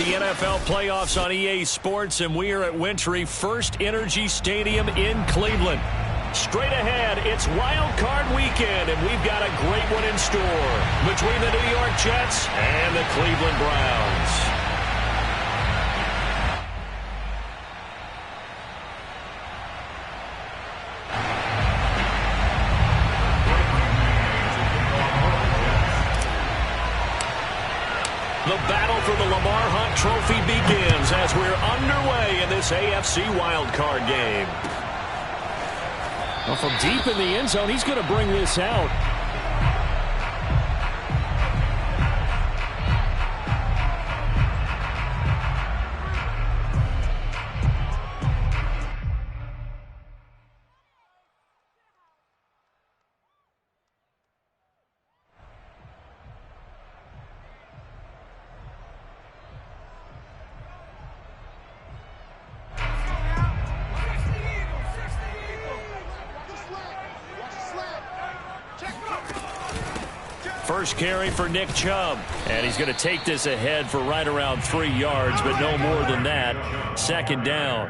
the NFL playoffs on EA Sports, and we are at Wintry First Energy Stadium in Cleveland. Straight ahead, it's Wild Card Weekend, and we've got a great one in store between the New York Jets and the Cleveland Browns. The battle for the Lamar Hunt Trophy begins as we're underway in this AFC wildcard game. Well, from deep in the end zone, he's going to bring this out. First carry for Nick Chubb, and he's going to take this ahead for right around 3 yards, but no more than that. Second down.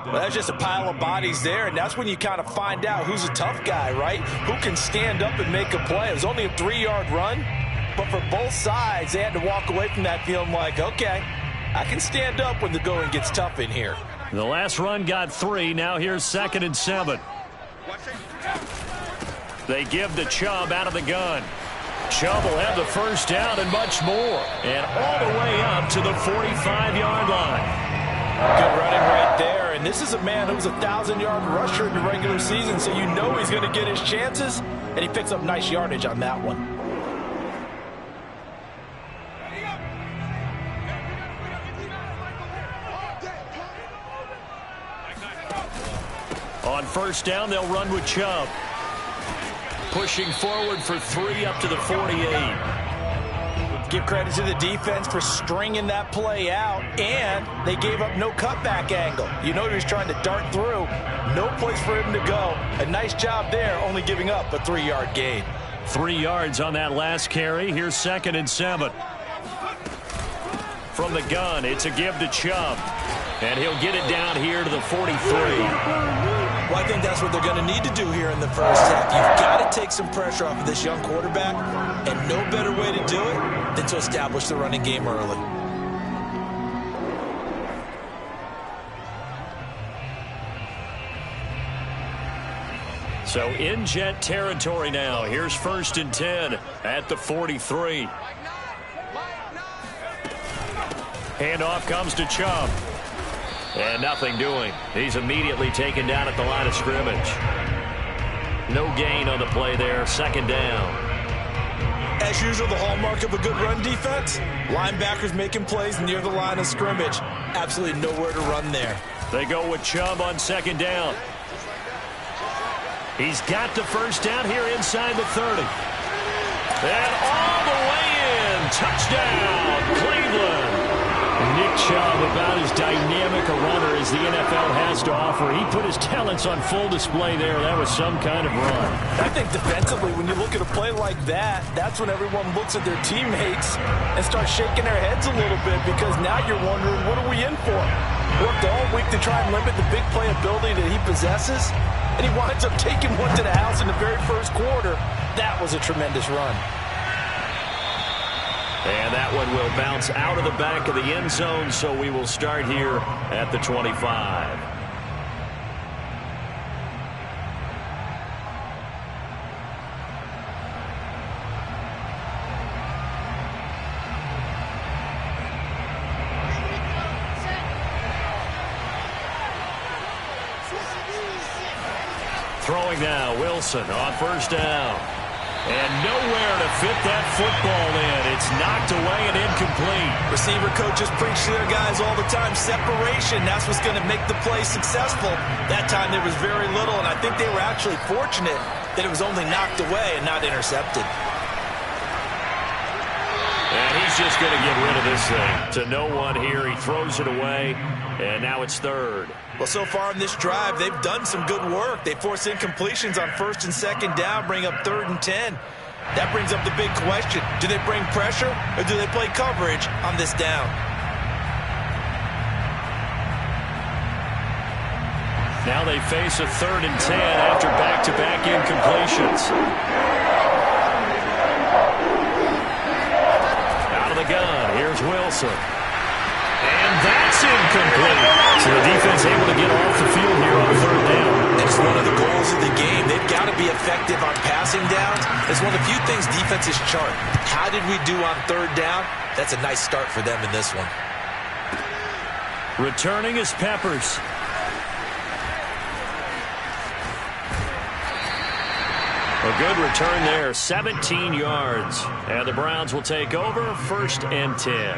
Well, that's just a pile of bodies there, and that's when you kind of find out who's a tough guy, right? Who can stand up and make a play. It was only a 3-yard run, but for both sides, they had to walk away from that feeling like, okay, I can stand up when the going gets tough in here. The last run got 3. Now here's 2nd and 7. They give to Chubb out of the gun. Chubb will have the first down and much more. And all the way up to the 45-yard line. Good running right there. And this is a man who was a 1,000-yard rusher in the regular season, so you know he's going to get his chances. And he picks up nice yardage on that one. On first down, they'll run with Chubb. Pushing forward for 3 up to the 48. Give credit to the defense for stringing that play out, and they gave up no cutback angle. You know he was trying to dart through. No place for him to go. A nice job there, only giving up a 3-yard gain. 3 yards on that last carry. Here's 2nd and 7. From the gun, it's a give to Chubb. And he'll get it down here to the 43. Well, I think that's what they're going to need to do here in the first half. You've got to take some pressure off of this young quarterback, and no better way to do it than to establish the running game early. So in Jet territory now. Here's 1st and 10 at the 43. Handoff comes to Chubb. And nothing doing. He's immediately taken down at the line of scrimmage. No gain on the play there. 2nd down. As usual, the hallmark of a good run defense, linebackers making plays near the line of scrimmage. Absolutely nowhere to run there. They go with Chubb on 2nd down. He's got the first down here inside the 30. And all the way in. Touchdown, Cleveland. Nick Chubb, about as dynamic a runner as the NFL has to offer. He put his talents on full display there. That was some kind of run. I think defensively, when you look at a play like that, that's when everyone looks at their teammates and starts shaking their heads a little bit, because now you're wondering, what are we in for? Worked all week to try and limit the big play ability that he possesses, and he winds up taking one to the house in the very first quarter. That was a tremendous run. And that one will bounce out of the back of the end zone, so we will start here at the 25. Throwing now, Wilson on first down. And nowhere to fit that football in. It's knocked away and incomplete. Receiver coaches preach to their guys all the time. Separation, that's what's going to make the play successful. That time there was very little, and I think they were actually fortunate that it was only knocked away and not intercepted. And he's just going to get rid of this thing. To no one here. He throws it away, and now it's 3rd. Well, so far in this drive, they've done some good work. They force incompletions on 1st and 2nd down, bring up 3rd and 10. That brings up the big question. Do they bring pressure, or do they play coverage on this down? Now they face a 3rd and 10 after back-to-back incompletions. Out of the gun, here's Wilson. And that's incomplete. So the defense able to get off the field here on 3rd down. It's one of the goals of the game. They've got to be effective on passing downs. It's one of the few things defenses chart. How did we do on 3rd down? That's a nice start for them in this one. Returning is Peppers. A good return there, 17 yards. And the Browns will take over, 1st and 10.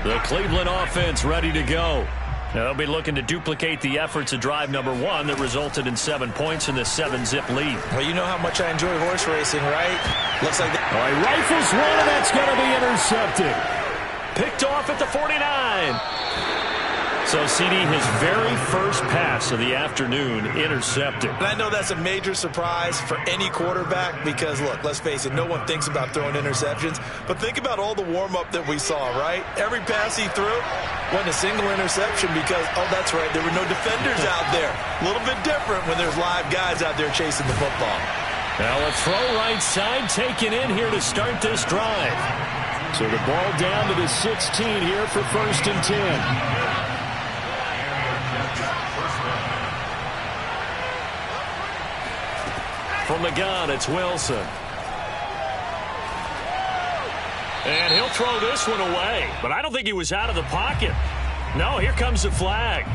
The Cleveland offense ready to go. Now they'll be looking to duplicate the efforts of drive number 1 that resulted in 7 points in this 7-zip lead. Well, you know how much I enjoy horse racing, right? Looks like All right, rifles one, and that's going to be intercepted. Picked off at the 49. So, CD, his very first pass of the afternoon intercepted. And I know that's a major surprise for any quarterback because, look, let's face it, no one thinks about throwing interceptions. But think about all the warm-up that we saw, right? Every pass he threw wasn't a single interception because, oh, that's right, there were no defenders out there. A little bit different when there's live guys out there chasing the football. Now a throw right side taken in here to start this drive. So the ball down to the 16 here for 1st and 10. From the gun, it's Wilson. And he'll throw this one away. But I don't think he was out of the pocket. No, here comes the flag.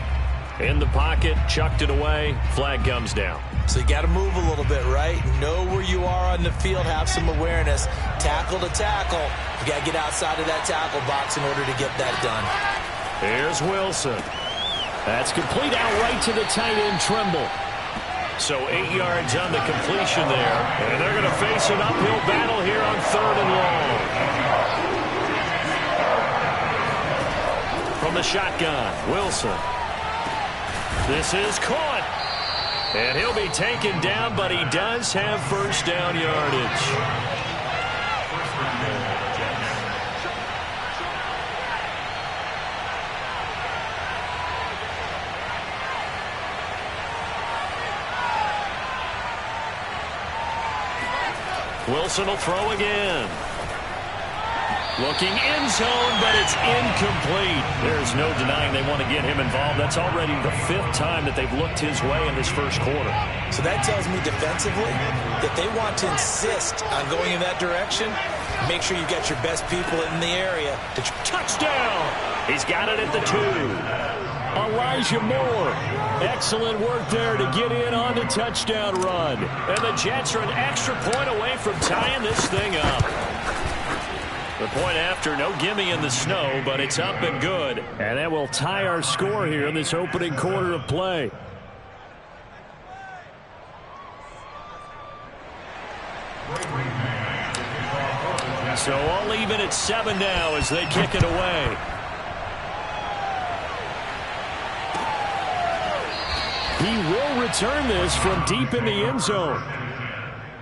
In the pocket, chucked it away. Flag comes down. So you got to move a little bit, right? Know where you are on the field. Have some awareness. Tackle to tackle. You got to get outside of that tackle box in order to get that done. Here's Wilson. That's complete out right to the tight end, Trimble. So 8 yards on the completion there. And they're going to face an uphill battle here on 3rd and long. From the shotgun, Wilson. This is caught. And he'll be taken down, but he does have 1st down yardage. Wilson will throw again. Looking end zone, but it's incomplete. There's no denying they want to get him involved. That's already the 5th time that they've looked his way in this first quarter. So that tells me defensively that they want to insist on going in that direction. Make sure you get your best people in the area. Touchdown! He's got it at the 2. Elijah Moore. Excellent work there to get in on the touchdown run. And the Jets are an extra point away from tying this thing up. The point after, no gimme in the snow, but it's up and good. And that will tie our score here in this opening quarter of play. So all even at 7 now as they kick it away. He will return this from deep in the end zone.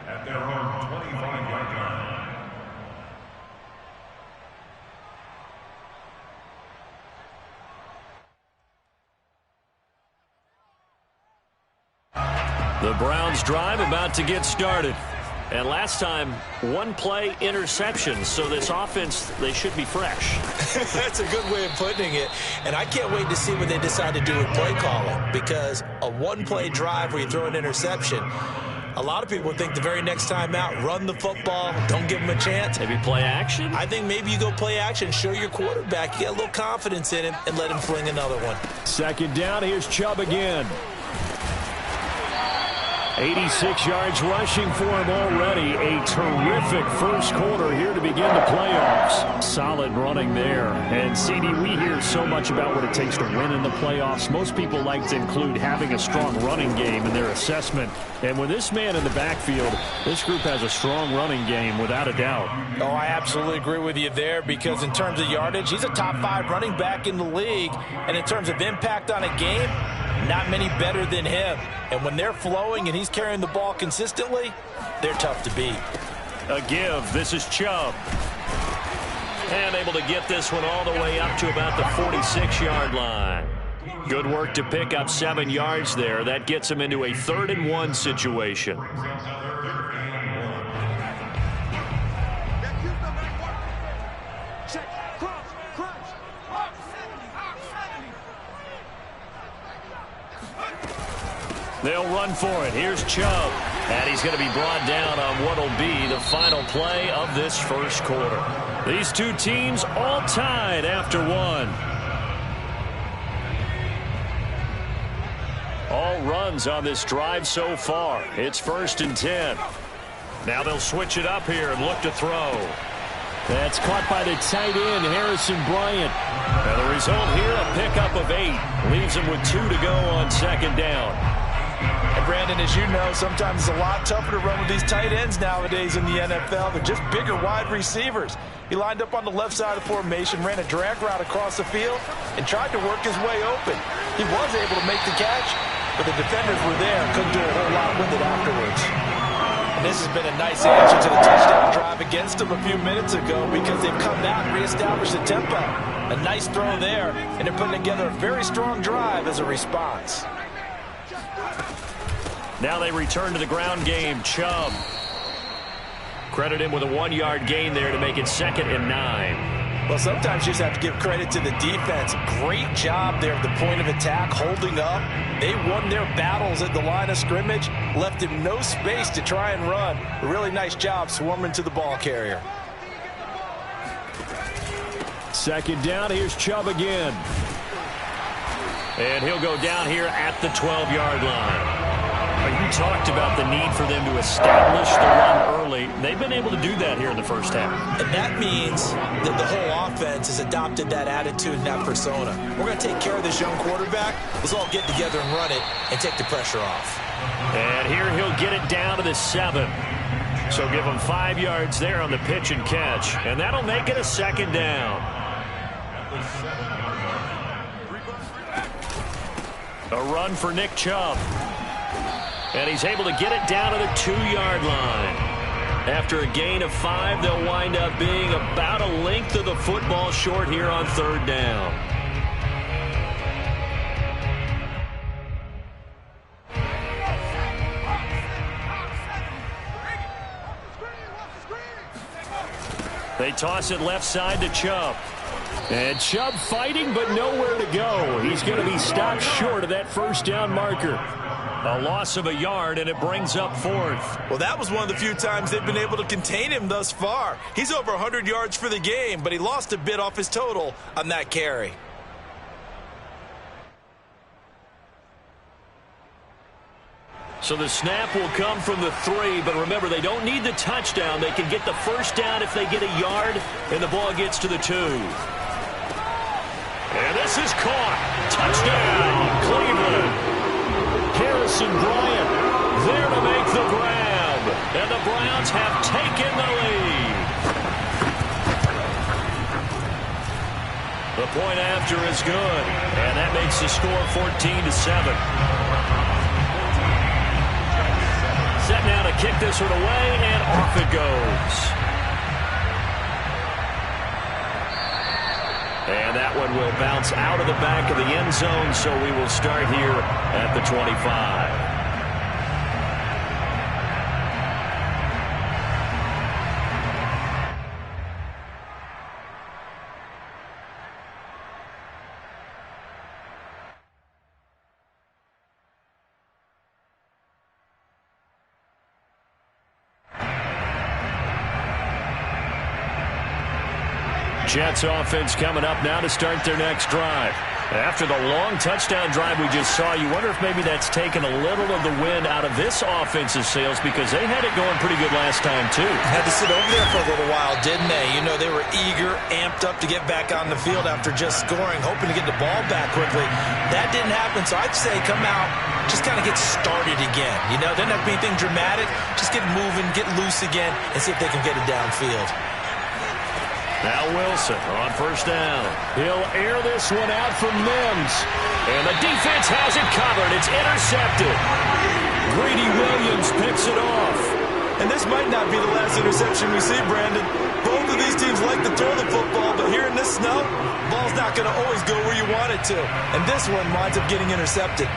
At their own 25-yard line. The Browns drive about to get started. And last time, 1 play interception. So this offense, they should be fresh. That's a good way of putting it. And I can't wait to see what they decide to do with play calling. Because a 1-play drive where you throw an interception, a lot of people think the very next time out, run the football, don't give them a chance. Maybe play action? I think maybe you go play action, show your quarterback, you get a little confidence in him, and let him fling another one. 2nd down, here's Chubb again. 86 yards rushing for him already. A terrific first quarter here to begin the playoffs. Solid running there. And CD, we hear so much about what it takes to win in the playoffs. Most people like to include having a strong running game in their assessment. And with this man in the backfield, this group has a strong running game without a doubt. Oh, I absolutely agree with you there, because in terms of yardage, he's a top 5 running back in the league. And in terms of impact on a game, not many better than him. And when they're flowing and he's carrying the ball consistently, they're tough to beat. A give. This is Chubb. And able to get this one all the way up to about the 46-yard line. Good work to pick up 7 yards there. That gets him into a 3rd and 1 situation. They'll run for it. Here's Chubb. And he's going to be brought down on what will be the final play of this first quarter. These two teams all tied after 1. All runs on this drive so far. It's 1st and 10. Now they'll switch it up here and look to throw. That's caught by the tight end, Harrison Bryant. And the result here, a pickup of 8. Leaves him with 2 to go on 2nd down. And Brandon, as you know, sometimes it's a lot tougher to run with these tight ends nowadays in the NFL. They're just bigger wide receivers. He lined up on the left side of the formation, ran a drag route across the field, and tried to work his way open. He was able to make the catch, but the defenders were there, couldn't do a whole lot with it afterwards. And this has been a nice answer to the touchdown drive against them a few minutes ago, because they've come out and reestablished the tempo. A nice throw there, and they're putting together a very strong drive as a response. Now they return to the ground game. Chubb. Credit him with a 1-yard gain there to make it 2nd and 9. Well, sometimes you just have to give credit to the defense. Great job there at the point of attack, holding up. They won their battles at the line of scrimmage, left him no space to try and run. A really nice job swarming to the ball carrier. 2nd down, here's Chubb again. And he'll go down here at the 12-yard line. You talked about the need for them to establish the run early. They've been able to do that here in the first half. And that means that the whole offense has adopted that attitude and that persona. We're going to take care of this young quarterback. Let's all get together and run it and take the pressure off. And here he'll get it down to the 7. So give him 5 yards there on the pitch and catch. And that'll make it a 2nd down. A run for Nick Chubb. And he's able to get it down to the 2-yard line. After a gain of 5, they'll wind up being about a length of the football short here on 3rd down. They toss it left side to Chubb. And Chubb fighting, but nowhere to go. He's going to be stopped short of that 1st down marker. A loss of a yard, and it brings up 4th. Well, that was one of the few times they've been able to contain him thus far. He's over 100 yards for the game, but he lost a bit off his total on that carry. So the snap will come from the 3, but remember, they don't need the touchdown. They can get the 1st down if they get a yard, and the ball gets to the 2. And this is caught. Touchdown, Cleveland. Harrison Bryant there to make the grab. And the Browns have taken the lead. The point after is good. And that makes the score 14-7. Set now to kick this one away, and off it goes. And that one will bounce out of the back of the end zone, so we will start here at the 25. Jets offense coming up now to start their next drive. After the long touchdown drive we just saw, you wonder if maybe that's taken a little of the wind out of this offense's sails because they had it going pretty good last time, too. Had to sit over there for a little while, didn't they? You know, they were eager, amped up to get back on the field after just scoring, hoping to get the ball back quickly. That didn't happen, so I'd say come out, just kind of get started again. You know, doesn't have to be anything dramatic. Just get moving, get loose again, and see if they can get it downfield. Now Wilson on first down. He'll air this one out from Mims. And the defense has it covered. It's intercepted. Greedy Williams picks it off. And this might not be the last interception we see, Brandon. Both of these teams like to throw the football, but here in this snow, the ball's not going to always go where you want it to. And this one winds up getting intercepted.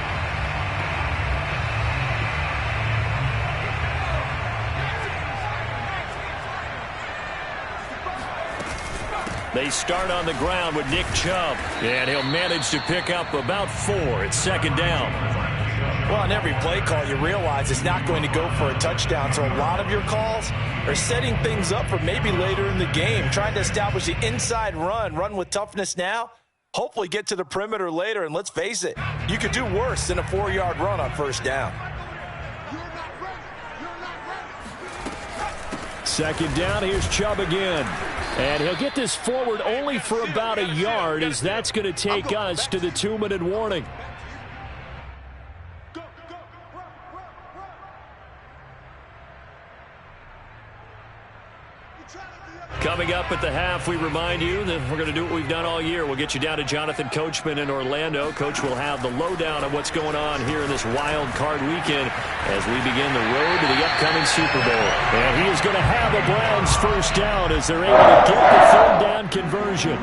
They start on the ground with Nick Chubb, and he'll manage to pick up about 4. It's second down. Well, on every play call, you realize it's not going to go for a touchdown, so a lot of your calls are setting things up for maybe later in the game, trying to establish the inside run with toughness now, hopefully get to the perimeter later, and let's face it, you could do worse than a 4-yard run on first down. Second down, here's Chubb again. And he'll get this forward only for about a yard, as that's going to take us to the 2-minute warning. Coming up at the half, we remind you that we're going to do what we've done all year. We'll get you down to Jonathan Coachman in Orlando. Coach will have the lowdown on what's going on here in this wild card weekend as we begin the road to the upcoming Super Bowl. And he is going to have the Browns first down as they're able to get the third down conversion.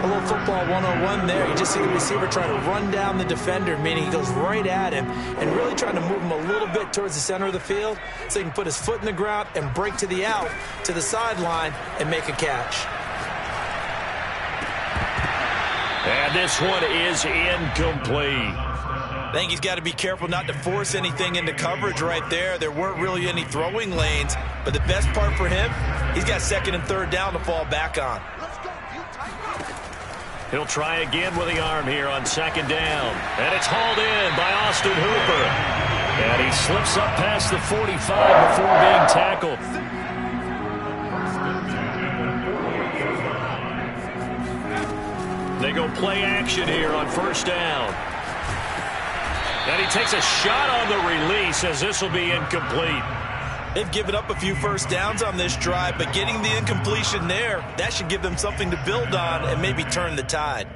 A little football 101 there. You just see the receiver trying to run down the defender, meaning he goes right at him and really trying to move him a little bit towards the center of the field so he can put his foot in the ground and break to the out, to the sideline, and make a catch. And this one is incomplete. I think he's got to be careful not to force anything into coverage right there. There weren't really any throwing lanes, but the best part for him, he's got second and third down to fall back on. He'll try again with the arm here on second down. And it's hauled in by Austin Hooper. And he slips up past the 45 before being tackled. They go play action here on first down. And he takes a shot on the release as this will be incomplete. They've given up a few first downs on this drive, but getting the incompletion there, that should give them something to build on and maybe turn the tide.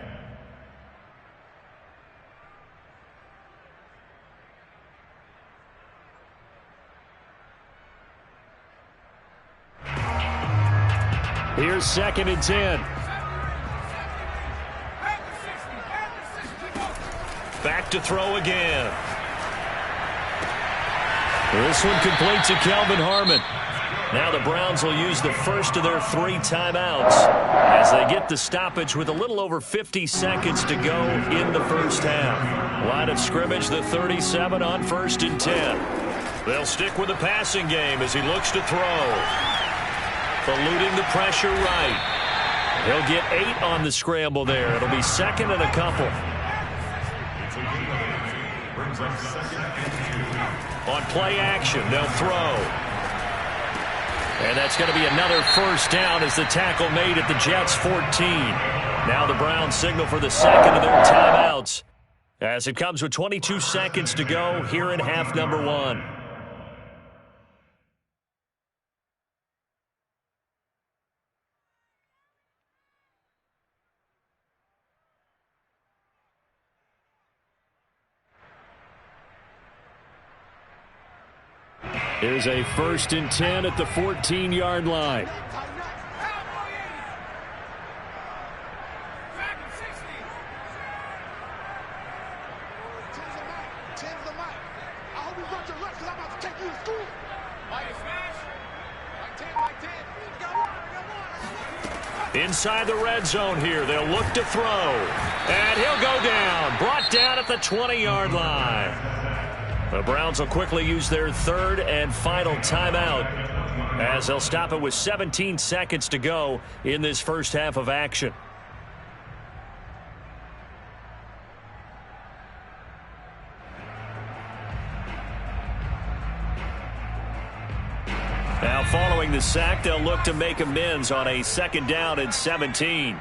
Here's second and 10. Back to throw again. This one complete to Kelvin Harmon. Now the Browns will use the first of their 3 timeouts as they get the stoppage with a little over 50 seconds to go in the first half. Line of scrimmage, the 37 on first and 10. They'll stick with the passing game as he looks to throw. Eluding the pressure right. He'll get 8 on the scramble there. It'll be second and a couple. On play action, they'll throw. And that's going to be another first down as the tackle made at the Jets' 14. Now the Browns signal for the second of their timeouts as it comes with 22 seconds to go here in half number 1. Here's a first and 10 at the 14-yard line. Inside the red zone here, they'll look to throw. And he'll go down, brought down at the 20-yard line. The Browns will quickly use their third and final timeout as they'll stop it with 17 seconds to go in this first half of action. Now following the sack, they'll look to make amends on a 2nd down and 17.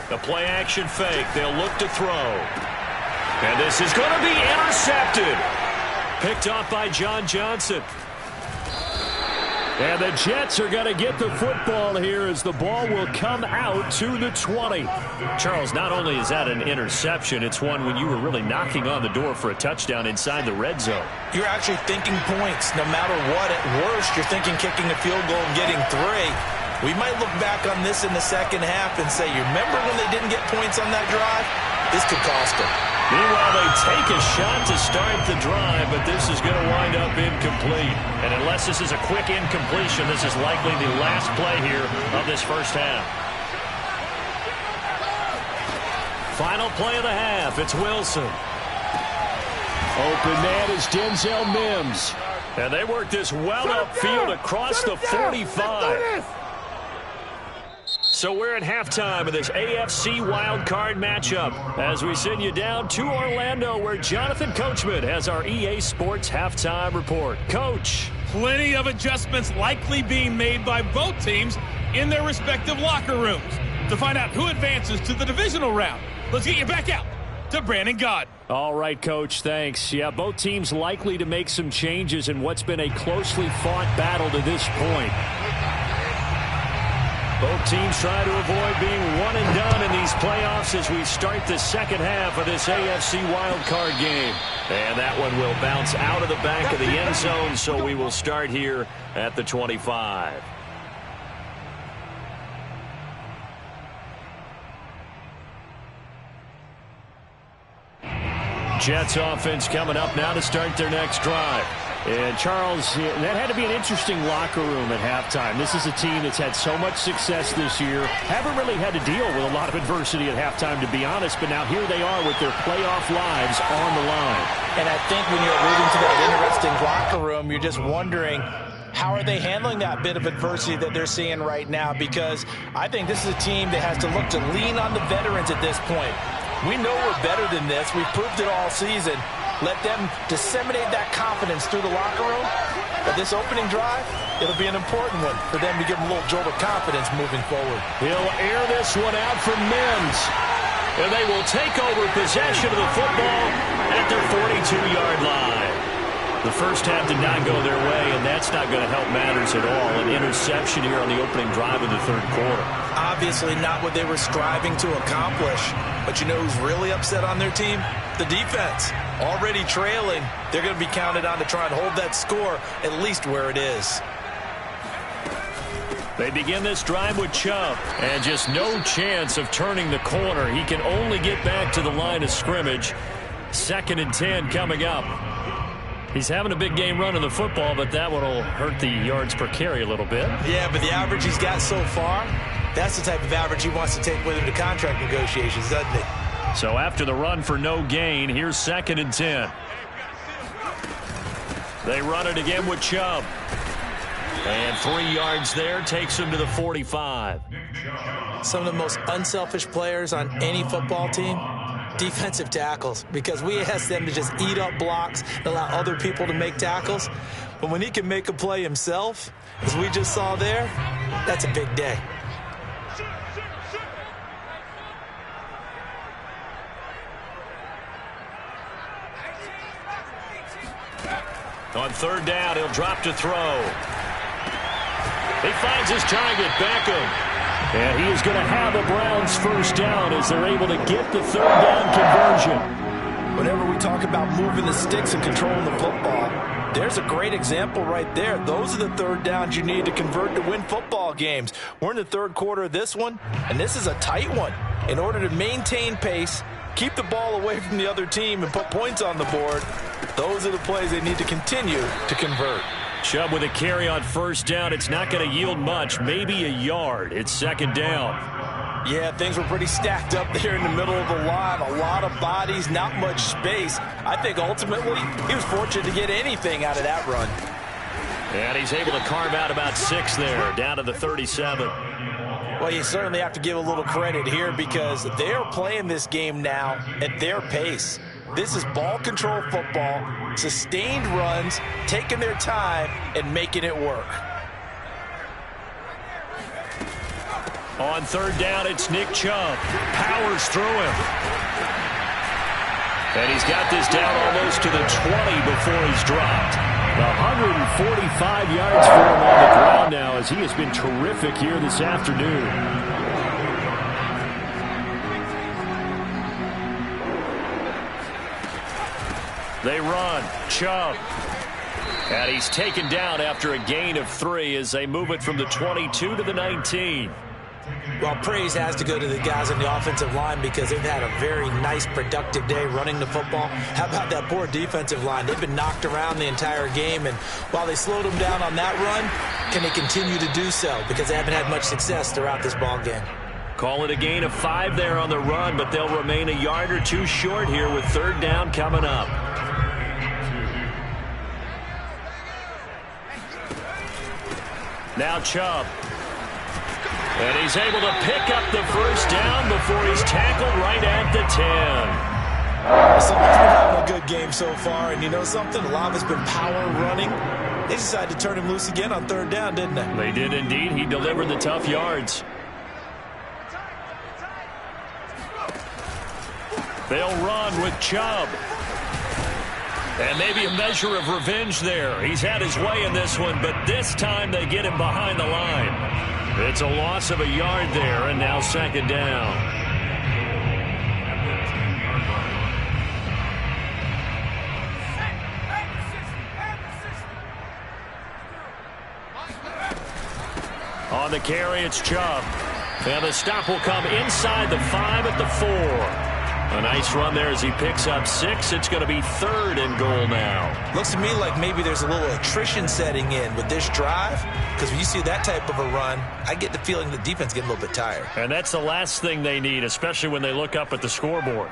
The play action fake. They'll look to throw. And this is going to be intercepted. Picked off by John Johnson. And the Jets are going to get the football here as the ball will come out to the 20. Charles, not only is that an interception, it's one when you were really knocking on the door for a touchdown inside the red zone. You're actually thinking points. No matter what, at worst, you're thinking kicking a field goal and getting 3. We might look back on this in the second half and say, you remember when they didn't get points on that drive? This could cost them. Meanwhile, they take a shot to start the drive, but this is going to wind up incomplete. And unless this is a quick incompletion, this is likely the last play here of this first half. Final play of the half. It's Wilson. Open man is Denzel Mims. And they work this well upfield across the 45. So we're at halftime of this AFC wildcard matchup as we send you down to Orlando where Jonathan Coachman has our EA Sports halftime report. Coach. Plenty of adjustments likely being made by both teams in their respective locker rooms. To find out who advances to the divisional round, let's get you back out to Brandon Gaudin. All right, Coach, thanks. Yeah, both teams likely to make some changes in what's been a closely fought battle to this point. Both teams try to avoid being one and done in these playoffs as we start the second half of this AFC wildcard game. And that one will bounce out of the back of the end zone, so we will start here at the 25. Jets offense coming up now to start their next drive. And, Charles, that had to be an interesting locker room at halftime. This is a team that's had so much success this year. Haven't really had to deal with a lot of adversity at halftime, to be honest. But now here they are with their playoff lives on the line. And I think when you're alluding to that interesting locker room, you're just wondering, how are they handling that bit of adversity that they're seeing right now? Because I think this is a team that has to look to lean on the veterans at this point. We know we're better than this. We've proved it all season. Let them disseminate that confidence through the locker room. But this opening drive, it'll be an important one for them to give them a little jolt of confidence moving forward. He'll air this one out for Mims. And they will take over possession of the football at their 42-yard line. The first half did not go their way, and that's not going to help matters at all. An interception here on the opening drive of the third quarter. Obviously not what they were striving to accomplish. But you know who's really upset on their team? The defense. Already trailing, they're going to be counted on to try and hold that score at least where it is. They begin this drive with Chubb, and just no chance of turning the corner. He can only get back to the line of scrimmage. 2nd and 10 coming up. He's having a big game running the football, but that one will hurt the yards per carry a little bit. Yeah, but the average he's got so far, that's the type of average he wants to take with him to contract negotiations, doesn't it? So after the run for no gain, here's 2nd and 10. They run it again with Chubb. And 3 yards there takes him to the 45. Some of the most unselfish players on any football team, defensive tackles, because we ask them to just eat up blocks and allow other people to make tackles. But when he can make a play himself, as we just saw there, that's a big day. On 3rd down, he'll drop to throw. He finds his target, Beckham. And he is going to have a Browns first down as they're able to get the 3rd down conversion. Whenever we talk about moving the sticks and controlling the football, there's a great example right there. Those are the 3rd downs you need to convert to win football games. We're in the 3rd quarter of this one, and this is a tight one. In order to maintain pace, keep the ball away from the other team, and put points on the board, those are the plays they need to continue to convert. Chubb with a carry on 1st down. It's not going to yield much, maybe a yard. It's 2nd down. Yeah, things were pretty stacked up there in the middle of the line. A lot of bodies, not much space. I think ultimately he was fortunate to get anything out of that run. And he's able to carve out about 6 there, down to the 37. Well, you certainly have to give a little credit here because they're playing this game now at their pace. This is ball control football, sustained runs, taking their time, and making it work. On third down, it's Nick Chubb. Powers through him. And he's got this down almost to the 20 before he's dropped. 145 yards for him on the ground now as he has been terrific here this afternoon. They run. Chubb. And he's taken down after a gain of 3 as they move it from the 22 to the 19. Well, praise has to go to the guys on the offensive line because they've had a very nice, productive day running the football. How about that poor defensive line? They've been knocked around the entire game, and while they slowed them down on that run, can they continue to do so? Because they haven't had much success throughout this ball game. Call it a gain of 5 there on the run, but they'll remain a yard or 2 short here with third down coming up. Now Chubb. And he's able to pick up the first down before he's tackled right at the 10. Someone's been having a good game so far, and you know something? A lot of it's been power running. They decided to turn him loose again on third down, didn't they? They did indeed. He delivered the tough yards. They'll run with Chubb. And maybe a measure of revenge there. He's had his way in this one, but this time they get him behind the line. It's a loss of a yard there, and now second down. On the carry, it's Chubb. And the stop will come inside the 5 at the 4. A nice run there as he picks up 6. It's going to be third and goal now. Looks to me like maybe there's a little attrition setting in with this drive, because when you see that type of a run, I get the feeling the defense getting a little bit tired. And that's the last thing they need, especially when they look up at the scoreboard.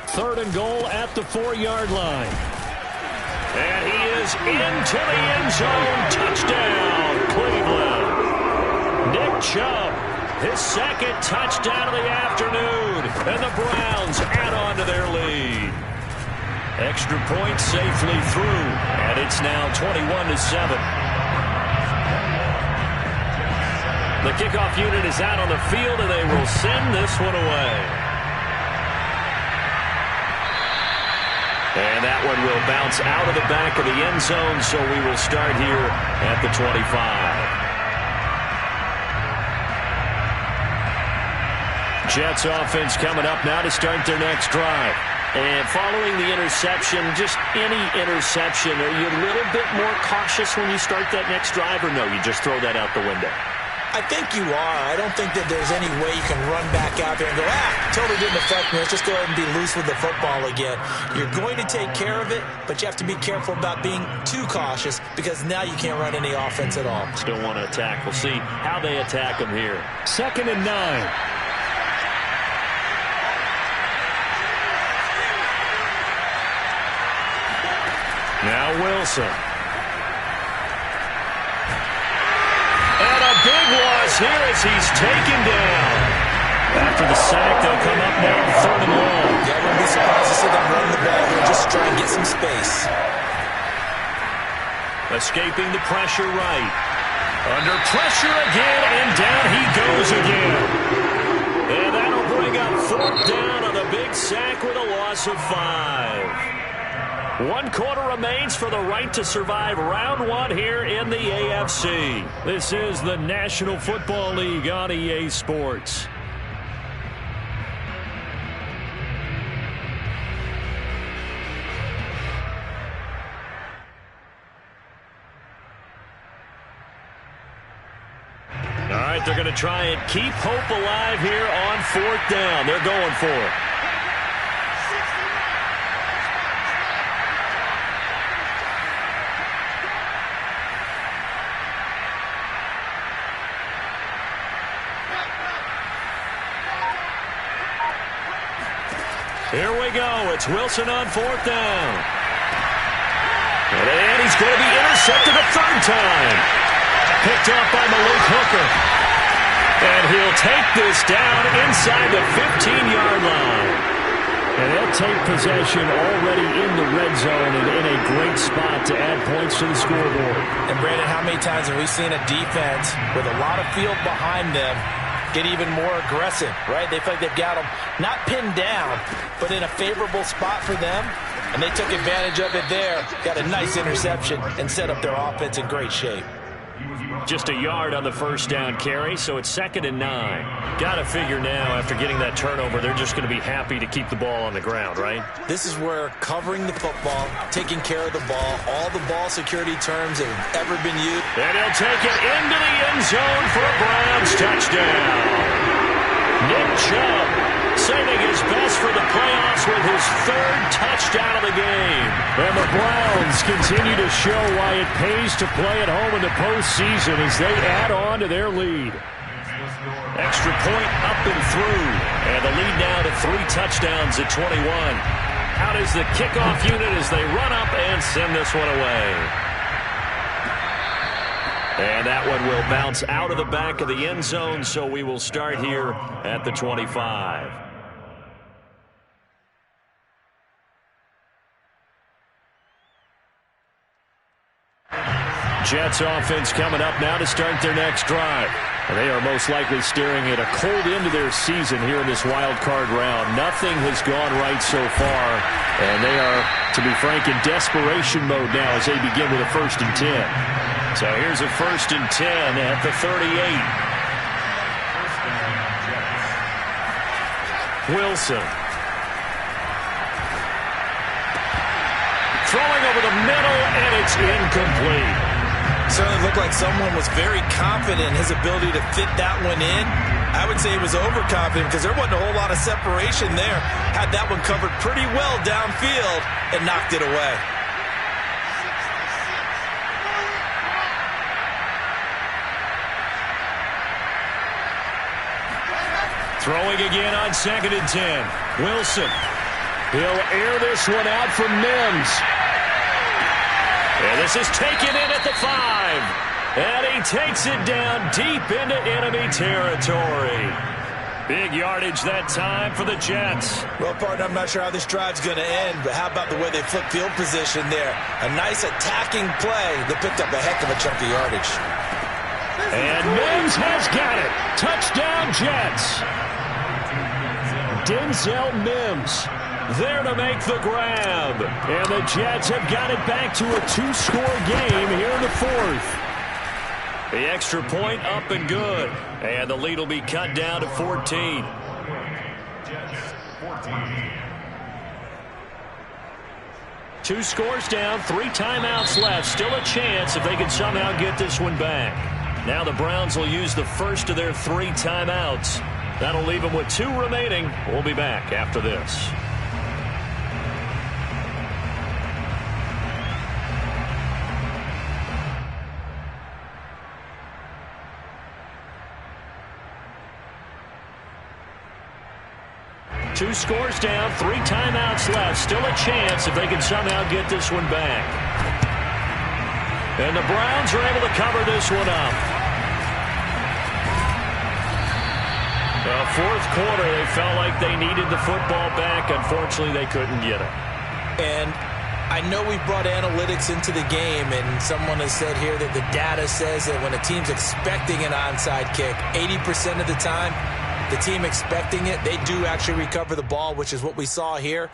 Third and goal at the 4-yard line. And he is into the end zone. Touchdown, Cleveland. Nick Chubb, his second touchdown of the afternoon. And the Browns add on to their lead. Extra point safely through. And it's now 21-7. The kickoff unit is out on the field, and they will send this one away. And that one will bounce out of the back of the end zone, so we will start here at the 25. Jets offense coming up now to start their next drive. And following the interception, just any interception, are you a little bit more cautious when you start that next drive, or no, you just throw that out the window? I think you are. I don't think that there's any way you can run back out there and go, totally didn't affect me. Let's just go ahead and be loose with the football again. You're going to take care of it, but you have to be careful about being too cautious because now you can't run any offense at all. Still want to attack. We'll see how they attack them here. 2nd and 9. Now Wilson. And a big loss here as he's taken down. After the sack, they'll come up now 3rd and long. Yeah, I wouldn't be surprised to see them run the ball here just to try and get some space. Escaping the pressure right. Under pressure again, and down he goes again. And that'll bring up 4th down on the big sack with a loss of 5. 1 quarter remains for the right to survive round 1 here in the AFC. This is the National Football League on EA Sports. All right, they're going to try and keep hope alive here on 4th down. They're going for it. Here we go. It's Wilson on 4th down. And he's going to be intercepted a 3rd time. Picked off by Malik Hooker. And he'll take this down inside the 15-yard line. And they'll take possession already in the red zone and in a great spot to add points to the scoreboard. And, Brandon, how many times have we seen a defense with a lot of field behind them get even more aggressive, right? They feel like they've got them not pinned down, but in a favorable spot for them, and they took advantage of it there. Got a nice interception and set up their offense in great shape. Just a yard on the first down carry, so it's 2nd and 9. Got to figure now, after getting that turnover, they're just going to be happy to keep the ball on the ground, right? This is where covering the football, taking care of the ball, all the ball security terms that have ever been used. And he'll take it into the end zone for a Browns touchdown. Nick Chubb saving his best for the playoffs with his 3rd touchdown of the game. And the Browns continue to show why it pays to play at home in the postseason as they add on to their lead. Extra point up and through. And the lead now to 3 touchdowns at 21. Out is the kickoff unit as they run up and send this one away. And that one will bounce out of the back of the end zone, so we will start here at the 25. Jets offense coming up now to start their next drive. And they are most likely staring at a cold end to their season here in this wild card round. Nothing has gone right so far, and they are, to be frank, in desperation mode now as they begin with a 1st and 10. So here's a 1st and 10 at the 38. Wilson. Throwing over the middle, and it's incomplete. Certainly looked like someone was very confident in his ability to fit that one in. I would say he was overconfident because there wasn't a whole lot of separation there. Had that one covered pretty well downfield and knocked it away. Throwing again on 2nd and 10. Wilson. He'll air this one out for Mims. And this is taken in at the 5. And he takes it down deep into enemy territory. Big yardage that time for the Jets. Well, partner, I'm not sure how this drive's going to end, but how about the way they flip field position there? A nice attacking play that picked up a heck of a chunk of yardage. And Mims has got it. Touchdown, Jets. Denzel Mims there to make the grab. And the Jets have got it back to a 2-score game here in the 4th. The extra point up and good. And the lead will be cut down to 14. Jets 14. 2 scores down, 3 timeouts left. Still a chance if they can somehow get this one back. Now the Browns will use the first of their 3 timeouts. That'll leave them with 2 remaining. We'll be back after this. Two scores down, 3 timeouts left. Still a chance if they can somehow get this one back. And the Browns are able to cover this one up. The 4th quarter, they felt like they needed the football back. Unfortunately, they couldn't get it. And I know we brought analytics into the game, and someone has said here that the data says that when a team's expecting an onside kick, 80% of the time, the team expecting it, they do actually recover the ball, which is what we saw here.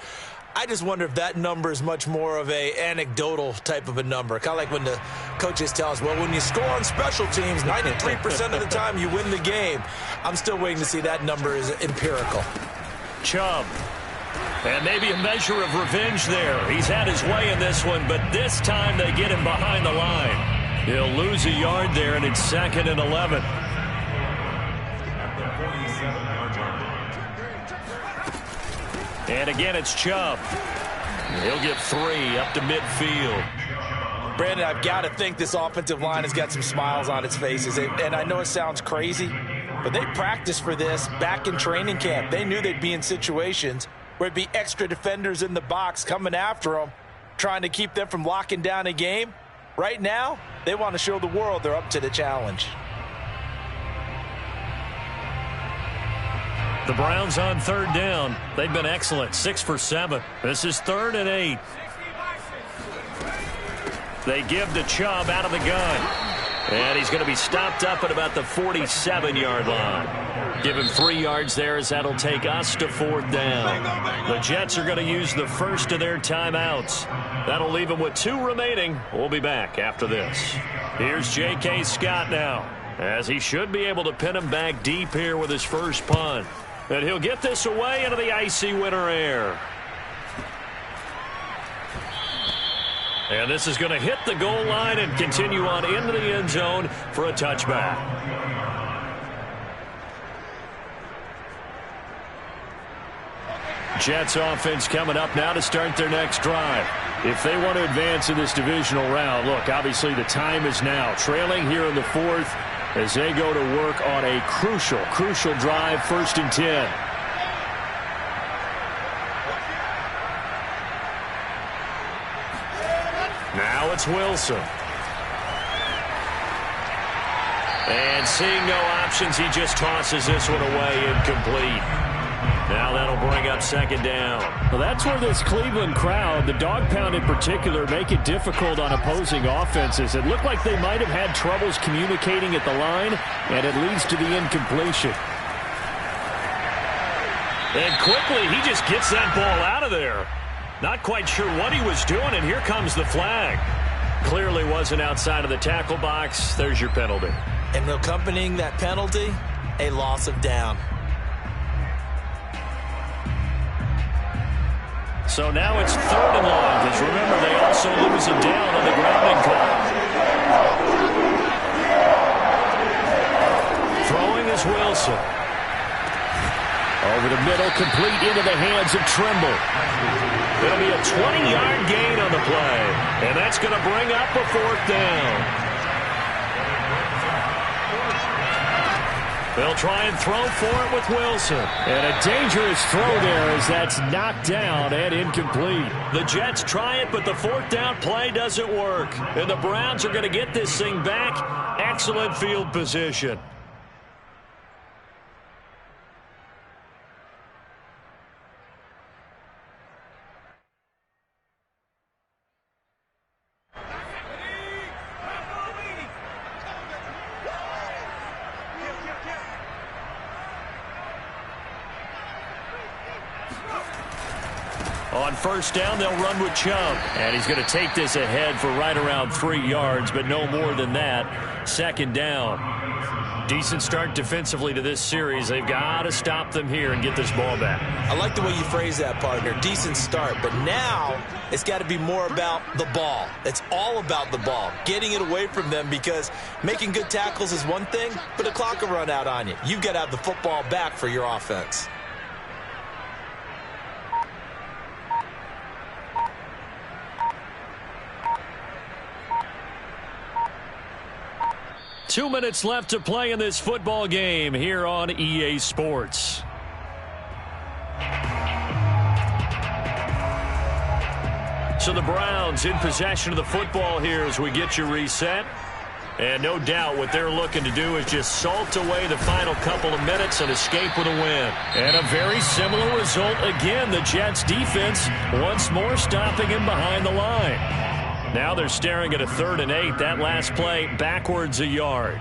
I just wonder if that number is much more of a anecdotal type of a number. Kind of like when the coaches tell us, well, when you score on special teams, 93% of the time you win the game. I'm still waiting to see that number is empirical. Chubb. And maybe a measure of revenge there. He's had his way in this one, but this time they get him behind the line. He'll lose a yard there, and it's 2nd and 11. And again, it's Chubb. He'll get 3 up to midfield. Brandon, I've got to think this offensive line has got some smiles on its faces. And I know it sounds crazy, but they practiced for this back in training camp. They knew they'd be in situations where it'd be extra defenders in the box coming after them, trying to keep them from locking down a game. Right now, they want to show the world they're up to the challenge. The Browns on third down. They've been excellent, 6 for 7. This is 3rd and 8. They give to Chubb out of the gun. And he's going to be stopped up at about the 47-yard line. Give him 3 yards there as that'll take us to 4th down. The Jets are going to use the first of their timeouts. That'll leave them with 2 remaining. We'll be back after this. Here's J.K. Scott now, as he should be able to pin him back deep here with his first punt. And he'll get this away into the icy winter air. And this is going to hit the goal line and continue on into the end zone for a touchback. Jets offense coming up now to start their next drive. If they want to advance in this divisional round, look, obviously the time is now. Trailing here in the 4th as they go to work on a crucial drive, 1st and 10. Now it's Wilson. And seeing no options, he just tosses this one away, incomplete. Now that'll bring up 2nd down. Well, that's where this Cleveland crowd, the dog pound in particular, make it difficult on opposing offenses. It looked like they might have had troubles communicating at the line, and it leads to the incompletion. And quickly, he just gets that ball out of there. Not quite sure what he was doing, and here comes the flag. Clearly wasn't outside of the tackle box. There's your penalty. And accompanying that penalty, a loss of down. So now it's 3rd and long, because remember, they also lose a down on the grounding call. Throwing is Wilson. Over the middle, complete into the hands of Trimble. It'll be a 20-yard gain on the play, and that's going to bring up a 4th down. They'll try and throw for it with Wilson. And a dangerous throw there as that's knocked down and incomplete. The Jets try it, but the 4th down play doesn't work. And the Browns are going to get this thing back. Excellent field position. On 1st down, they'll run with Chubb. And he's going to take this ahead for right around 3 yards, but no more than that. 2nd down. Decent start defensively to this series. They've got to stop them here and get this ball back. I like the way you phrase that, partner. Decent start, but now it's got to be more about the ball. It's all about the ball, getting it away from them, because making good tackles is one thing, but the clock will run out on you. You've got to have the football back for your offense. Two minutes left to play in this football game here on EA Sports. So the Browns in possession of the football here as we get you reset. And no doubt what they're looking to do is just salt away the final couple of minutes and escape with a win. And a very similar result again. The Jets defense once more stopping him behind the line. Now they're staring at a 3rd and 8. That last play backwards a yard.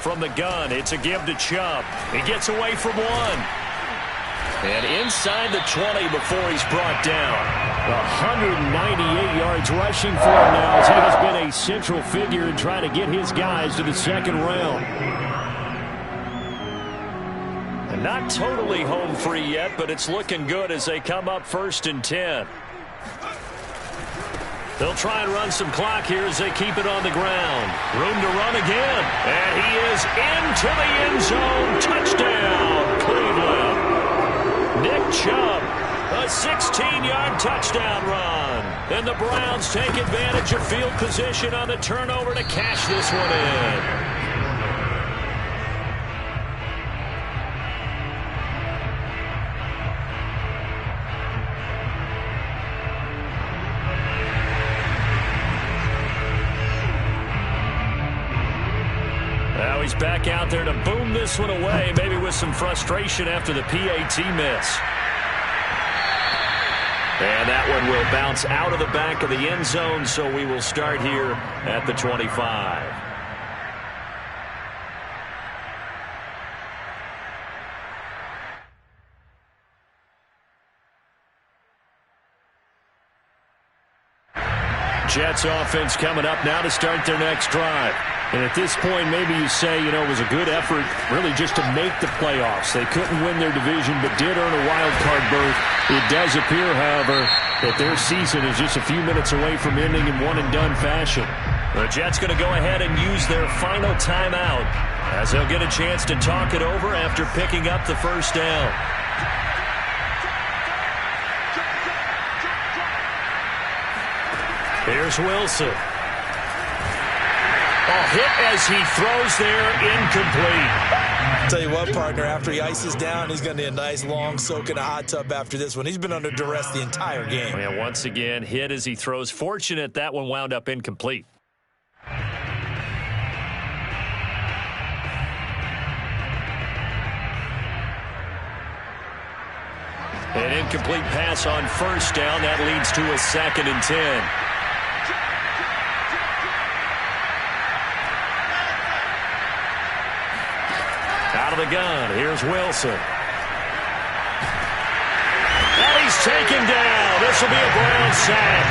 From the gun, it's a give to Chubb. He gets away from one. And inside the 20 before he's brought down. 198 yards rushing for him now as he has been a central figure in trying to get his guys to the 2nd round. And not totally home free yet, but it's looking good as they come up 1st and 10. They'll try and run some clock here as they keep it on the ground. Room to run again. And he is into the end zone. Touchdown, Cleveland. Nick Chubb, a 16-yard touchdown run. And the Browns take advantage of field position on the turnover to cash this one in. Jets back out there to boom this one away, maybe with some frustration after the PAT miss. And that one will bounce out of the back of the end zone, so we will start here at the 25. Jets offense coming up now to start their next drive. And at this point, maybe you say, it was a good effort really just to make the playoffs. They couldn't win their division but did earn a wild card berth. It does appear, however, that their season is just a few minutes away from ending in one-and-done fashion. The Jets going to go ahead and use their final timeout as they'll get a chance to talk it over after picking up the first down. Here's Wilson. Hit as he throws there, incomplete. Tell you what, partner, after he ices down, he's going to need a nice long soak in a hot tub after this one. He's been under duress the entire game. Yeah, once again, hit as he throws. Fortunate that one wound up incomplete. An incomplete pass on first down. That leads to a 2nd and 10. Out of the gun, here's Wilson. And he's taken down. This will be a Brown sack.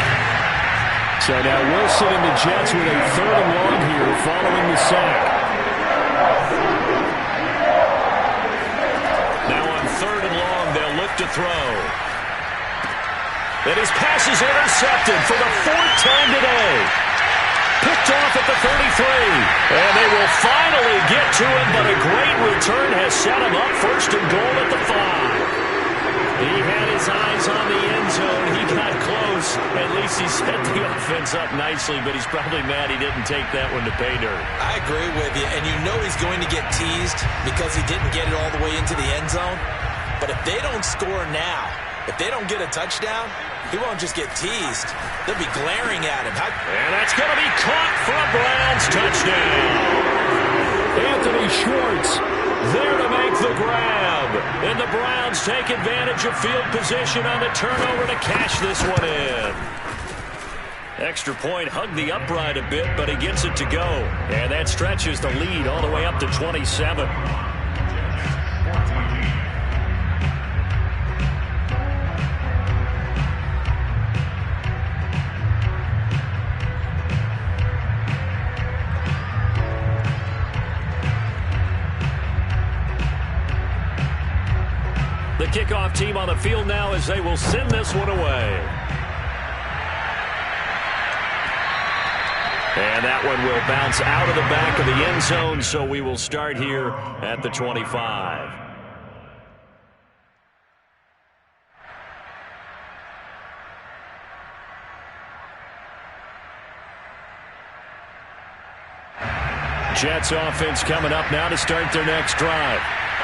So now Wilson and the Jets with a 3rd and long here following the sack. Now on 3rd and long, they'll look to throw. And his pass is intercepted for the 4th time today. Picked off at the 33. And they will finally get to him, but a great return has set him up 1st and goal at the 5. He had his eyes on the end zone. He got close. At least he set the offense up nicely, but he's probably mad he didn't take that one to pay dirt. I agree with you, and you know he's going to get teased because he didn't get it all the way into the end zone. But if they don't score now, if they don't get a touchdown, he won't just get teased. They'll be glaring at him. And that's going to be caught for a Browns touchdown. Anthony Schwartz there to make the grab. And the Browns take advantage of field position on the turnover to cash this one in. Extra point hugged the upright a bit, but he gets it to go. And that stretches the lead all the way up to 27. The kickoff team on the field now as they will send this one away. And that one will bounce out of the back of the end zone, so we will start here at the 25. Jets offense coming up now to start their next drive.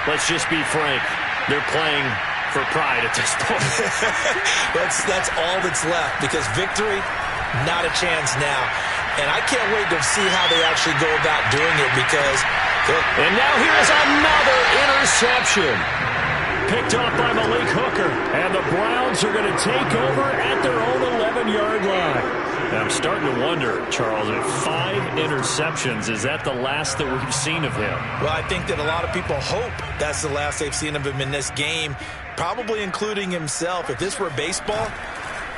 Let's just be frank. They're playing for pride at this point. That's all that's left, because victory, not a chance now. And I can't wait to see how they actually go about doing it, because... And now here's another interception. Picked off by Malik Hooker. And the Browns are going to take over at their own 11-yard line. Now I'm starting to wonder, Charles, if 5 interceptions, is that the last that we've seen of him? Well, I think that a lot of people hope that's the last they've seen of him in this game, probably including himself. If this were baseball,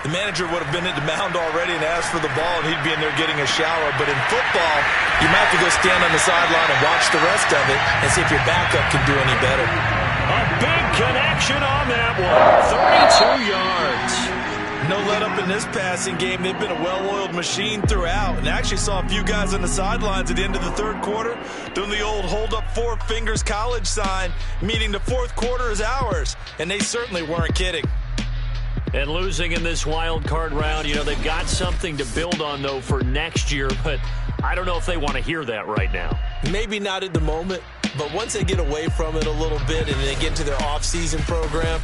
the manager would have been at the mound already and asked for the ball, and he'd be in there getting a shower. But in football, you might have to go stand on the sideline and watch the rest of it and see if your backup can do any better. A big connection on that one. 32 yards. No let up in this passing game. They've been a well-oiled machine throughout. And actually saw a few guys on the sidelines at the end of the 3rd quarter doing the old hold up 4 fingers college sign, meaning the 4th quarter is ours. And they certainly weren't kidding. And losing in this wild card round, they've got something to build on, though, for next year. But I don't know if they want to hear that right now. Maybe not at the moment. But once they get away from it a little bit and they get into their off-season program,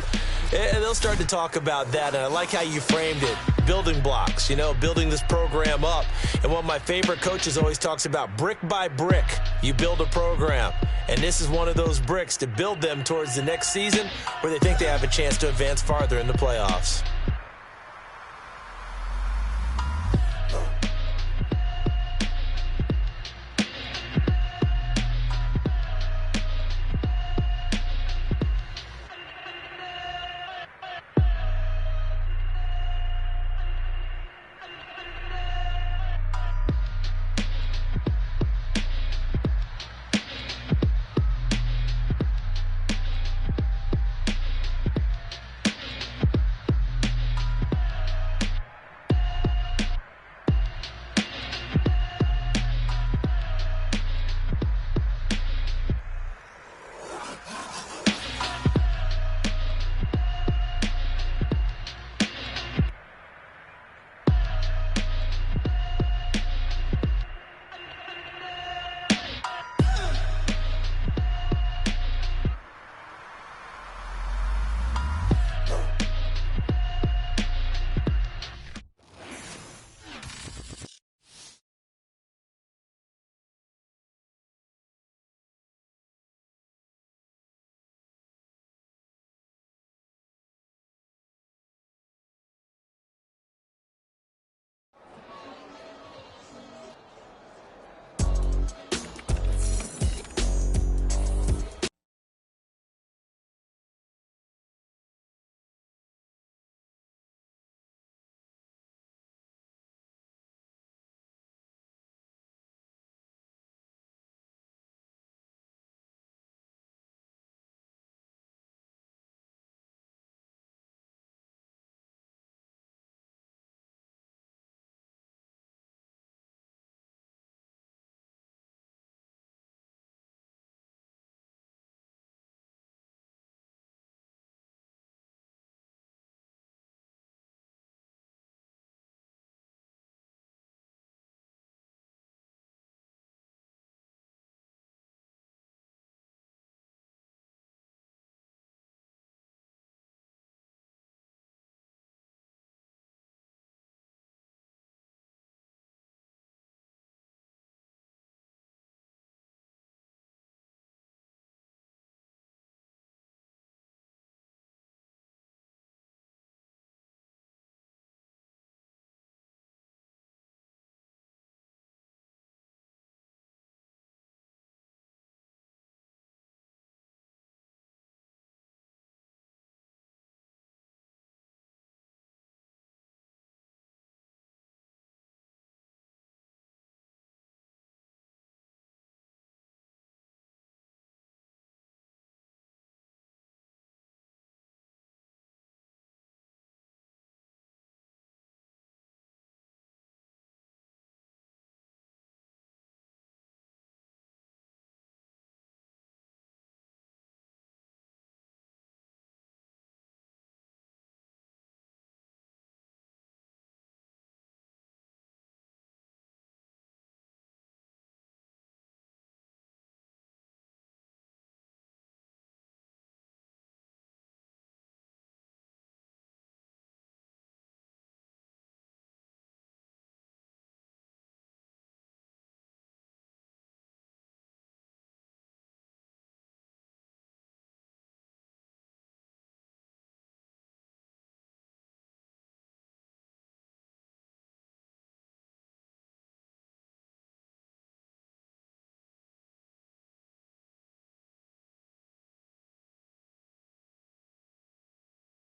and they'll start to talk about that. And I like how you framed it. building blocks, building this program up. And one of my favorite coaches always talks about brick by brick, you build a program. And this is one of those bricks to build them towards the next season where they think they have a chance to advance farther in the playoffs.